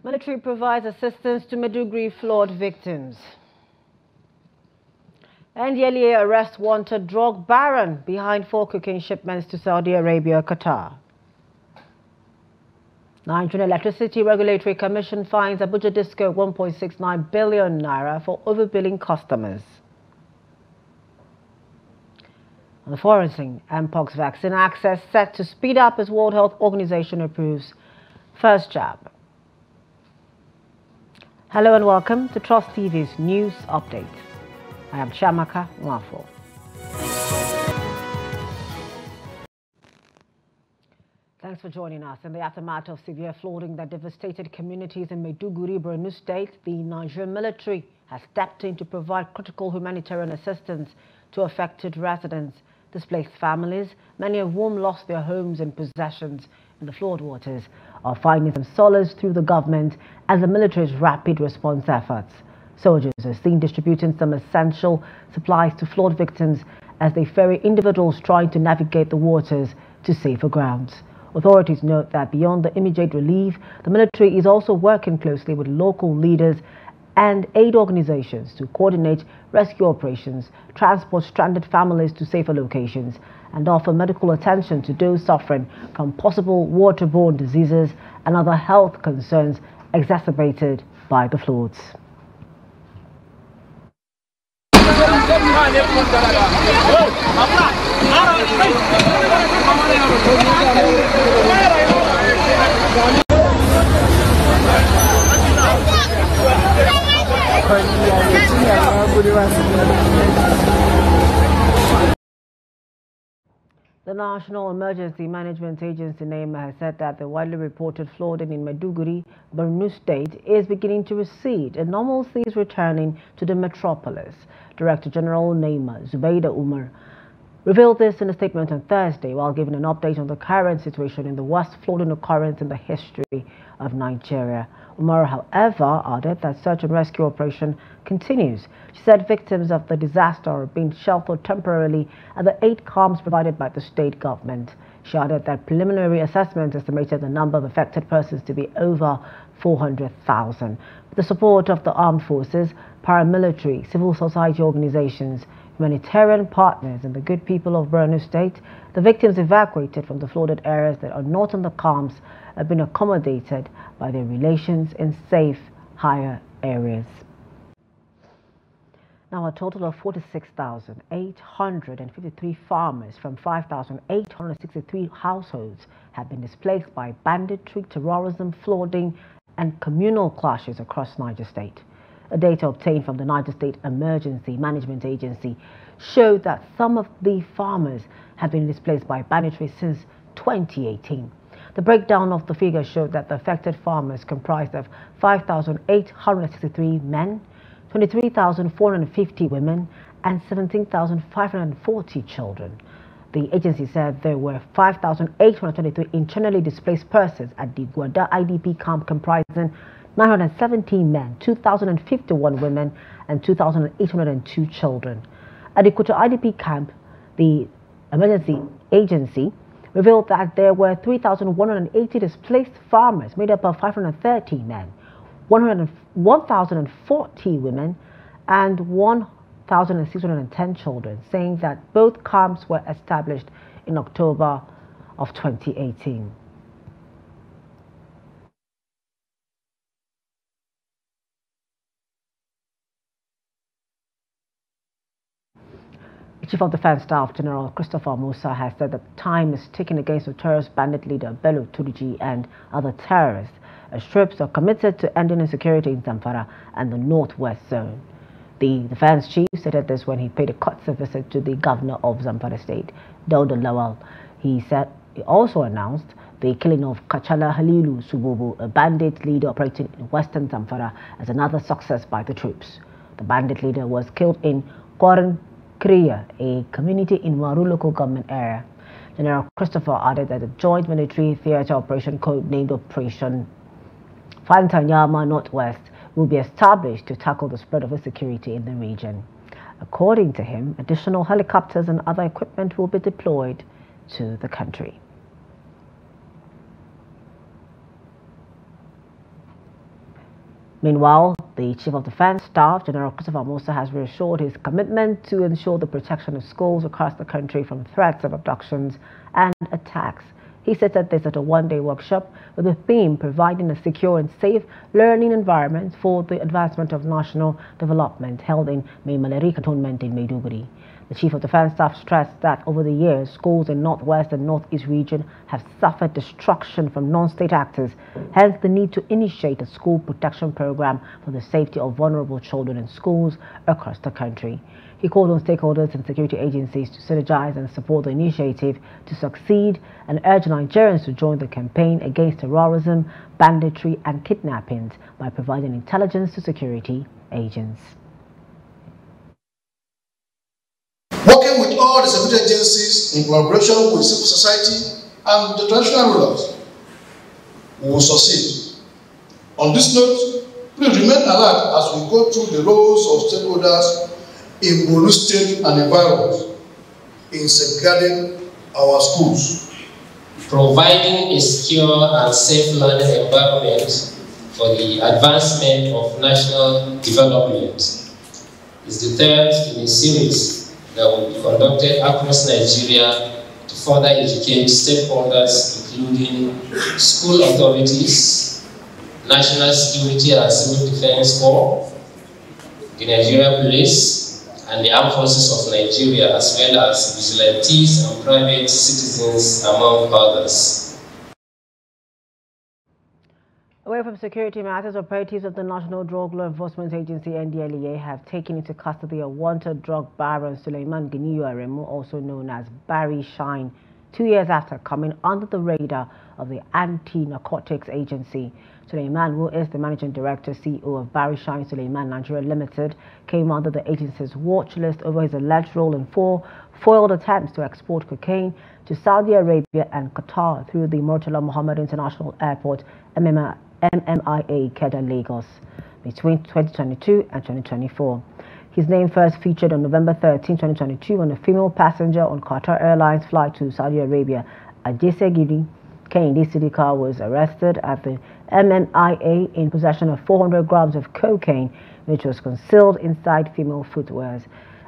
Military provides assistance to Maiduguri flood victims. NDLEA arrests wanted drug baron behind 4 cocaine shipments to Saudi Arabia, Qatar. Nigerian Electricity Regulatory Commission finds Abuja Disco 1.69 billion naira for overbilling customers. On the foreign scene, Mpox vaccine access set to speed up as World Health Organization approves first jab. Hello and welcome to Trust TV's News Update. I am Chamaka Mwafo. Thanks for joining us. In the aftermath of severe flooding that devastated communities in Maiduguri, Borno State, the Nigerian military has stepped in to provide critical humanitarian assistance to affected residents, displaced families, many of whom lost their homes and possessions in the floodwaters, are finding some solace through the government and the military's rapid response efforts. Soldiers are seen distributing some essential supplies to flood victims as they ferry individuals trying to navigate the waters to safer grounds. Authorities note that beyond the immediate relief, the military is also working closely with local leaders and aid organizations to coordinate rescue operations, transport stranded families to safer locations, and offer medical attention to those suffering from possible waterborne diseases and other health concerns exacerbated by the floods. The National Emergency Management Agency NEMA has said that the widely reported flooding in Maiduguri, Borno State, is beginning to recede and normalcy is returning to the metropolis. Director General NEMA, Zubaida Umar, revealed this in a statement on Thursday while giving an update on the current situation in the worst flooding occurrence in the history of Nigeria. Umar, however, added that search and rescue operation continues. She said victims of the disaster are being sheltered temporarily at the 8 camps provided by the state government. She added that preliminary assessment estimated the number of affected persons to be over 400,000. With the support of the armed forces, paramilitary, civil society organizations, humanitarian partners and the good people of Borno State, the victims evacuated from the flooded areas that are not in the camps have been accommodated by their relations in safe, higher areas. Now, a total of 46,853 farmers from 5,863 households have been displaced by banditry, terrorism, flooding, and communal clashes across Niger State. Data obtained from the Niger State Emergency Management Agency showed that some of the farmers have been displaced by banditry since 2018. The breakdown of the figures showed that the affected farmers comprised of 5,863 men, 23,450 women, and 17,540 children. The agency said there were 5,823 internally displaced persons at the Gwada IDP camp comprising 917 men, 2,051 women, and 2,802 children. At the Kuta IDP camp, the emergency agency revealed that there were 3,180 displaced farmers made up of 530 men, 1,040 women, and 1,610 children, saying that both camps were established in October of 2018. Chief of Defense Staff General Christopher Musa has said that time is ticking against the terrorist bandit leader Bello, Turji and other terrorists as troops are committed to ending insecurity in Zamara and the northwest zone. The defense chief stated this when he paid a courtesy visit to the governor of Zamara State, Dauda Lawal. He also announced the killing of Kachala Halilu Sububu, a bandit leader operating in western Zamfara, as another success by the troops. The bandit leader was killed in Kwara, a community in Waru local government area. General Christopher added that the joint military theater operation code-named Operation Fantanyama Northwest will be established to tackle the spread of insecurity in the region. According to him, additional helicopters and other equipment will be deployed to the country. Meanwhile, the Chief of Defense Staff, General Christopher Musa, has reassured his commitment to ensure the protection of schools across the country from threats of abductions and attacks. He said that this at a one-day workshop with the theme providing a secure and safe learning environment for the advancement of national development held in Maimaleri Cantonment in Maiduguri. The Chief of Defense Staff stressed that over the years, schools in Northwest and Northeast region have suffered destruction from non-state actors, hence the need to initiate a school protection program for the safety of vulnerable children in schools across the country. He called on stakeholders and security agencies to synergize and support the initiative to succeed and urged Nigerians to join the campaign against terrorism, banditry and kidnappings by providing intelligence to security agents. Working with all the security agencies in collaboration with civil society and the traditional rulers, we will succeed. On this note, please remain alert as we go through the roles of stakeholders in Borno State and environment in safeguarding our schools. Providing a secure and safe learning environment for the advancement of national development is the third in a series that will be conducted across Nigeria to further educate stakeholders, including school authorities, national security and civil defense corps, the Nigerian police, and the armed forces of Nigeria, as well as vigilantes and private citizens, among others. Away from security matters, operatives of the National Drug Law Enforcement Agency (NDLEA) have taken into custody a wanted drug baron Suleiman Ganiyu Aremu, also known as Barry Shine, 2 years after coming under the radar of the Anti-Narcotics Agency. Suleiman, who is the Managing Director CEO of Barry Shine Suleiman Nigeria Limited, came under the agency's watch list over his alleged role in 4 foiled attempts to export cocaine to Saudi Arabia and Qatar through the Murtala Muhammad International Airport, MMIA, Kedah, Lagos, between 2022 and 2024. His name first featured on November 13, 2022, when a female passenger on Qatar Airlines flight to Saudi Arabia, Adesegiri Kehinde Sidika, was arrested at the MMIA in possession of 400 grams of cocaine, which was concealed inside female footwears.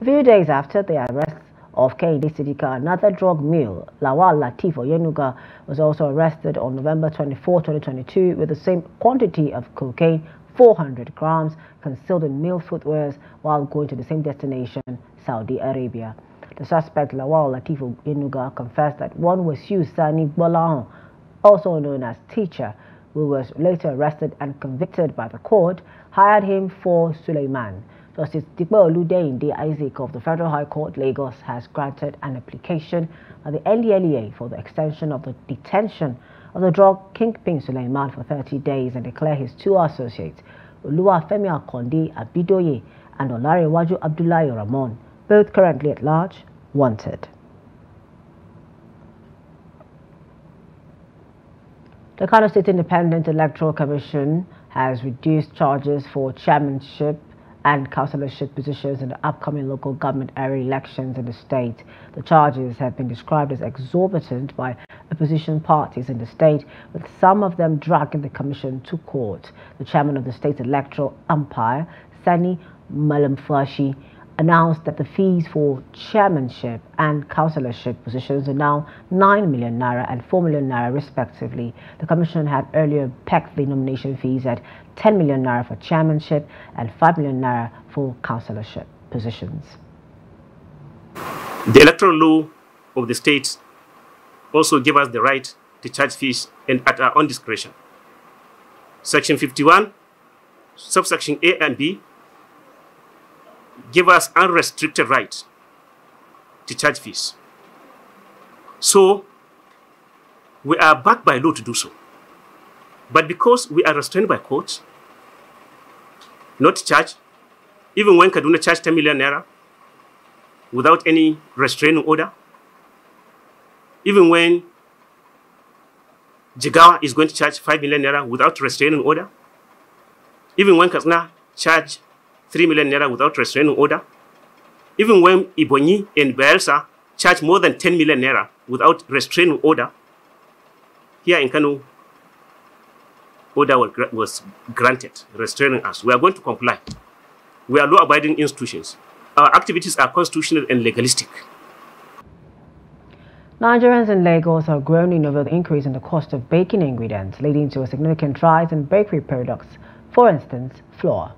A few days after the arrest of Kehinde Sidika, another drug mule, Lawal Latif Oyenuga, was also arrested on November 24, 2022, with the same quantity of cocaine, 400 grams, concealed in male footwears while going to the same destination, Saudi Arabia. The suspect, Lawal Latif Oyenuga, confessed that one was Sani Bolaon, also known as Teacher, who was later arrested and convicted by the court, hired him for Suleiman. Justice Digbo Oludeinde Isaac of the Federal High Court, Lagos, has granted an application by the NDLEA for the extension of the detention of the drug kingpin Suleiman for 30 days and declare his 2 associates, Oluwafemi Akonde Abidoye and Olarewaju Abdullahi Ramon, both currently at large, wanted. The Kano State Independent Electoral Commission has reduced charges for chairmanship and councillorship positions in the upcoming local government area elections in the state. The charges have been described as exorbitant by opposition parties in the state, with some of them dragging the commission to court. The chairman of the state's electoral umpire, Sani Malamfashi, announced that the fees for chairmanship and councillorship positions are now 9 million naira and 4 million naira respectively. The commission had earlier pegged the nomination fees at 10 million naira for chairmanship and 5 million naira for councillorship positions. The electoral law of the state also gave us the right to charge fees and at our own discretion. Section 51, subsection A and B, give us unrestricted right to charge fees. So, we are backed by law to do so. But because we are restrained by courts, not to charge, even when Kaduna charged 10 million naira without any restraining order, even when Jigawa is going to charge 5 million naira without restraining order, even when Katsina charged 3 million naira without restraining order, even when Ibonyi and Bayelsa charge more than 10 million naira without restraining order, here in Kano, order was granted, restraining us. We are going to comply. We are law-abiding institutions. Our activities are constitutional and legalistic. Nigerians in Lagos are groaning over the increase in the cost of baking ingredients, leading to a significant rise in bakery products. For instance, flour.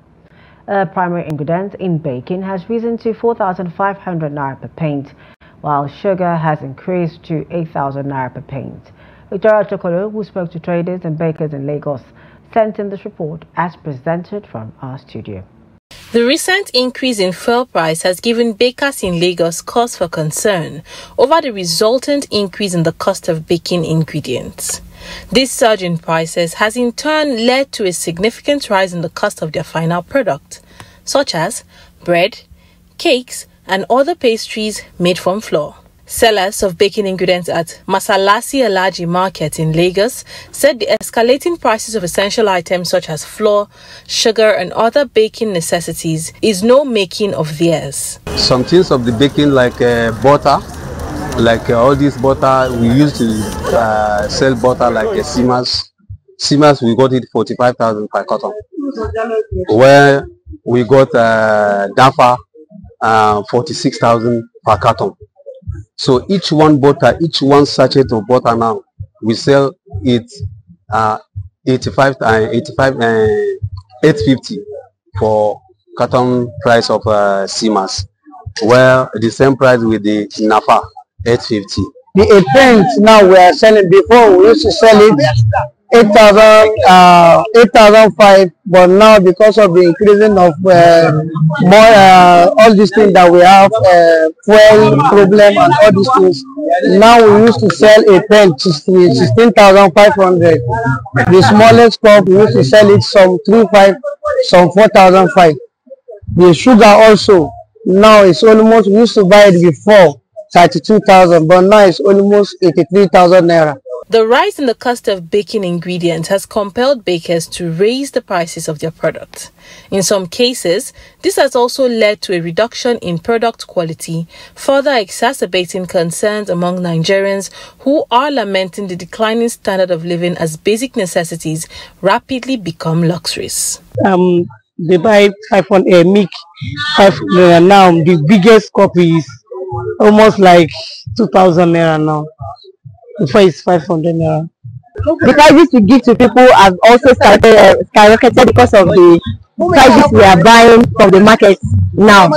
A primary ingredient in baking has risen to 4,500 naira per pint, while sugar has increased to 8,000 naira per pint. Electoral, who spoke to traders and bakers in Lagos, sent in this report as presented from our studio. The recent increase in fuel price has given bakers in Lagos cause for concern over the resultant increase in the cost of baking ingredients. This surge in prices has in turn led to a significant rise in the cost of their final product, such as bread, cakes, and other pastries made from flour. Sellers of baking ingredients at Masalasi Alaji Market in Lagos said the escalating prices of essential items such as flour, sugar, and other baking necessities is no making of theirs. Some things of the baking like butter, like all this butter, we used to sell butter like Simas. Simas, we got it 45,000 per carton. Where we got Dafa 46,000 per carton. So each one sachet of butter now, we sell it 850 for carton price of Simas, where the same price with the Nafa, 850. The pence now we are selling, before we used to sell it 8,500, but now because of the increasing of all these things that we have, fuel problem and all these things, now we used to sell a pen 16,500. The smallest cup we used to sell it some 3,500, some 4,500. The sugar also now it's almost, we used to buy it before 32,000, but now it's almost 83,000 naira. The rise in the cost of baking ingredients has compelled bakers to raise the prices of their products. In some cases, this has also led to a reduction in product quality, further exacerbating concerns among Nigerians who are lamenting the declining standard of living as basic necessities rapidly become luxuries. They buy 500 milk, 500 now. The biggest cup is almost like 2,000 naira now. Before it's 500 naira. The prices we give to people have also skyrocketed because of the prices we are buying from the market now.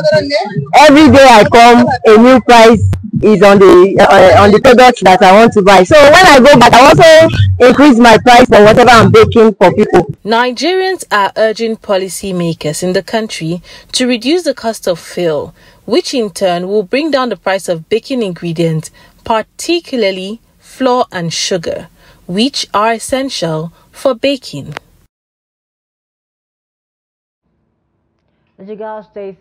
Every day I come, a new price is on the products that I want to buy. So when I go back, I also increase my price for whatever I'm baking for people. Nigerians are urging policymakers in the country to reduce the cost of fuel, which in turn will bring down the price of baking ingredients, particularly flour and sugar, which are essential for baking. The Jigawa State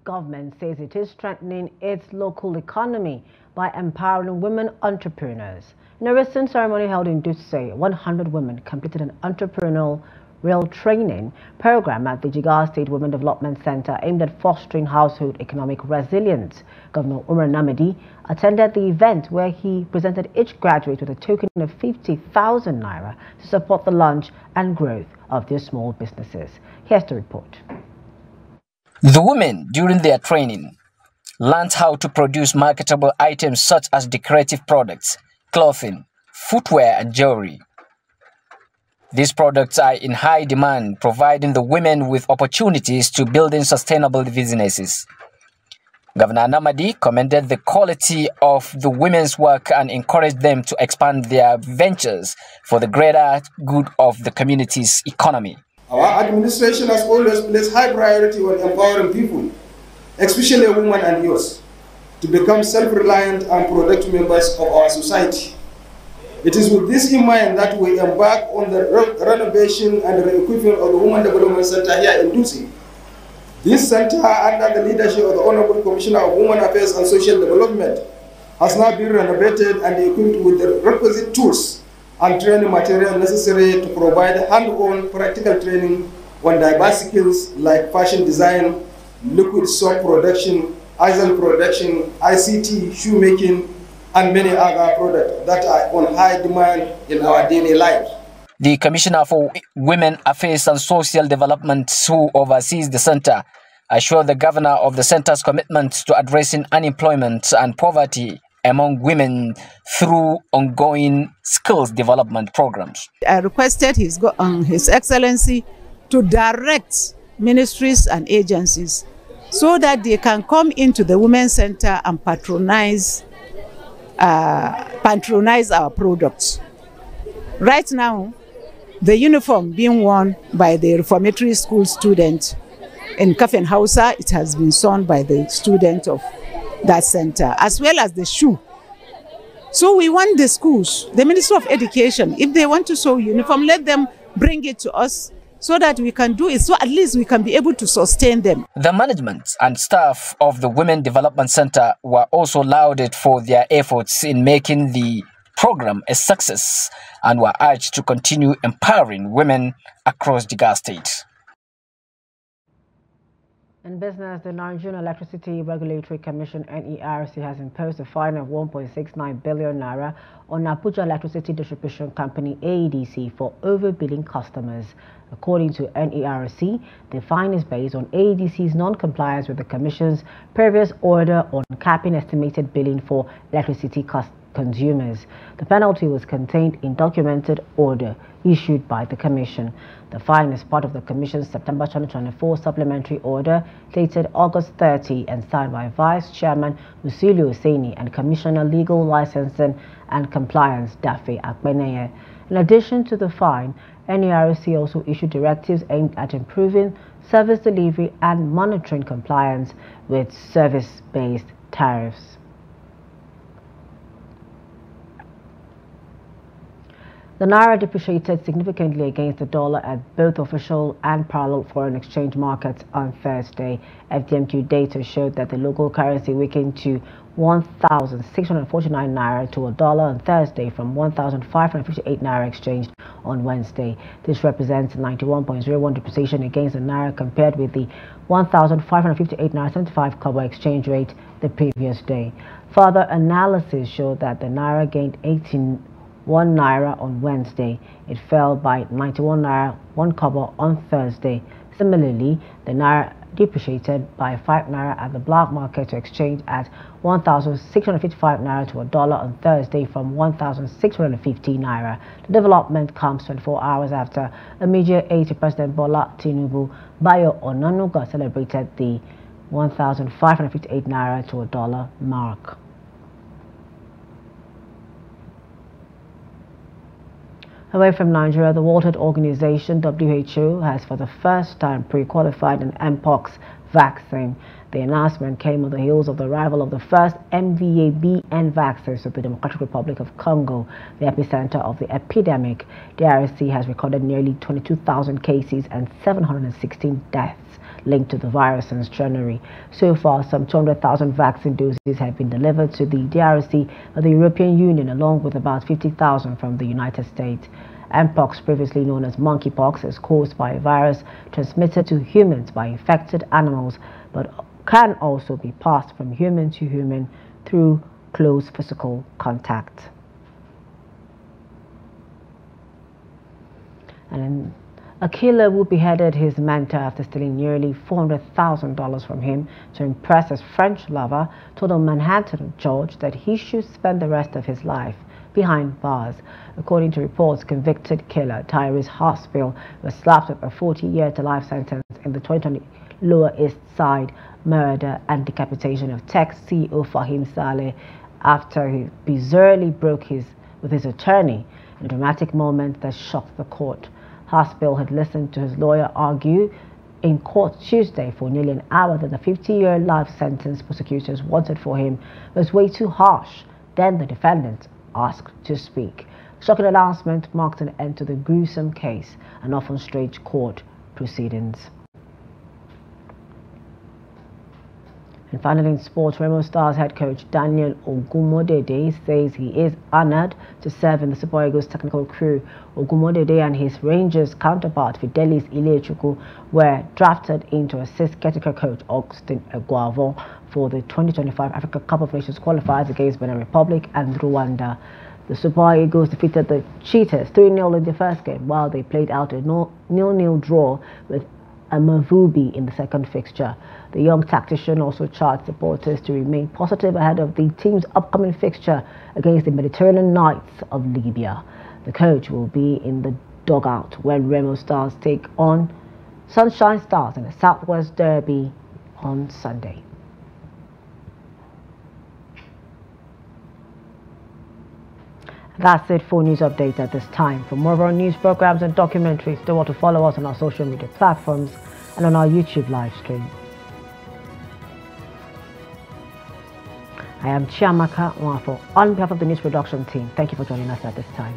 government says it is strengthening its local economy by empowering women entrepreneurs. In a recent ceremony held in Dutse, 100 women completed an entrepreneurial training program at the Jigawa State Women Development Center aimed at fostering household economic resilience. Governor Umar Namadi attended the event where he presented each graduate with a token of 50,000 naira to support the launch and growth of their small businesses. Here's the report. The women, during their training, learned how to produce marketable items such as decorative products, clothing, footwear, and jewelry. These products are in high demand, providing the women with opportunities to building sustainable businesses. Governor Namadi commended the quality of the women's work and encouraged them to expand their ventures for the greater good of the community's economy. Our administration has always placed high priority on empowering people, especially women and youth, to become self-reliant and productive members of our society. It is with this in mind that we embark on the renovation and re-equipping of the Women Development Center here in Dutse. This center, under the leadership of the Honorable Commissioner of Women Affairs and Social Development, has now been renovated and equipped with the requisite tools and training material necessary to provide hand-on practical training on diverse skills like fashion design, liquid soap production, aisle production, ICT, shoemaking, and many other products that are on high demand in our daily life. The Commissioner for Women Affairs and Social Development, who oversees the center, assured the governor of the center's commitment to addressing unemployment and poverty among women through ongoing skills development programs. I requested His Excellency to direct ministries and agencies so that they can come into the Women's Center and patronize our products. Right now, the uniform being worn by the reformatory school student in Kafin Hausa, it has been sewn by the student of that center, as well as the shoe. So we want the schools, the Ministry of Education, if they want to sew uniform, let them bring it to us so that we can do it, so at least we can be able to sustain them. The management and staff of the Women Development Center were also lauded for their efforts in making the program a success and were urged to continue empowering women across Jigawa State. In business, the Nigerian Electricity Regulatory Commission (NERC) has imposed a fine of 1.69 billion naira on Abuja Electricity Distribution Company (AEDC) for overbilling customers. According to NERC, the fine is based on AEDC's non-compliance with the Commission's previous order on capping estimated billing for electricity consumers. The penalty was contained in documented order issued by the Commission. The fine is part of the Commission's September 2024 supplementary order dated August 30 and signed by Vice Chairman Musilio Oseni and Commissioner Legal Licensing and Compliance Dafe Akbeneye. In addition to the fine, NERC also issued directives aimed at improving service delivery and monitoring compliance with service-based tariffs. The naira depreciated significantly against the dollar at both official and parallel foreign exchange markets on Thursday. FDMQ data showed that the local currency weakened to 1,649 naira to a dollar on Thursday from 1,558 naira exchanged on Wednesday. This represents 91.01 depreciation against the naira compared with the 1,558 naira 75 kobo exchange rate the previous day. Further analysis showed that the naira gained 1 naira on Wednesday. It fell by 91 naira 1 kobo on Thursday. Similarly, the naira depreciated by 5 naira at the black market to exchange at 1,655 naira to a dollar on Thursday from 1,650 naira. The development comes 24 hours after immediate aide to President Bola Tinubu, Bayo Onanuga, celebrated the 1,558 naira to a dollar mark. Away from Nigeria, the World Health Organization (WHO) has for the first time pre-qualified an Mpox vaccine. The announcement came on the heels of the arrival of the first MVA-BN vaccines to the Democratic Republic of Congo, the epicenter of the epidemic. The DRC has recorded nearly 22,000 cases and 716 deaths linked to the virus since January. So far, some 200,000 vaccine doses have been delivered to the DRC by the European Union, along with about 50,000 from the United States. Mpox, previously known as monkeypox, is caused by a virus transmitted to humans by infected animals, but can also be passed from human to human through close physical contact. And a killer who beheaded his mentor after stealing nearly $400,000 from him to impress his French lover told a Manhattan judge that he should spend the rest of his life behind bars. According to reports, convicted killer Tyrese Hospital was slapped with a 40-year to life sentence in the 2020 Lower East Side murder and decapitation of tech CEO Fahim Saleh after he bizarrely broke with his attorney, a dramatic moment that shocked the court. Hospital had listened to his lawyer argue in court Tuesday for nearly an hour that the 50-year life sentence prosecutors wanted for him was way too harsh. Then the defendant asked to speak. Shocking announcement marked an end to the gruesome case and often strange court proceedings. And finally in sports, Remo Stars head coach Daniel Ogumodede says he is honored to serve in the Super Eagles technical crew. Ogumodede and his Rangers counterpart Fidelis Ilechukwu were drafted in to assist caretaker coach Augustin Eguavon for the 2025 Africa Cup of Nations qualifiers against Benin Republic and Rwanda. The Super Eagles defeated the Cheetahs 3-0 in the first game, while they played out a 0-0 draw with Amavubi in the second fixture. The young tactician also charged supporters to remain positive ahead of the team's upcoming fixture against the Mediterranean Knights of Libya. The coach will be in the dugout when Remo Stars take on Sunshine Stars in the Southwest Derby on Sunday. That's it for News Update at this time. For more of our news programs and documentaries, don't want to follow us on our social media platforms and on our YouTube live stream. I am Chiamaka Nwafo on behalf of the news production team. Thank you for joining us at this time.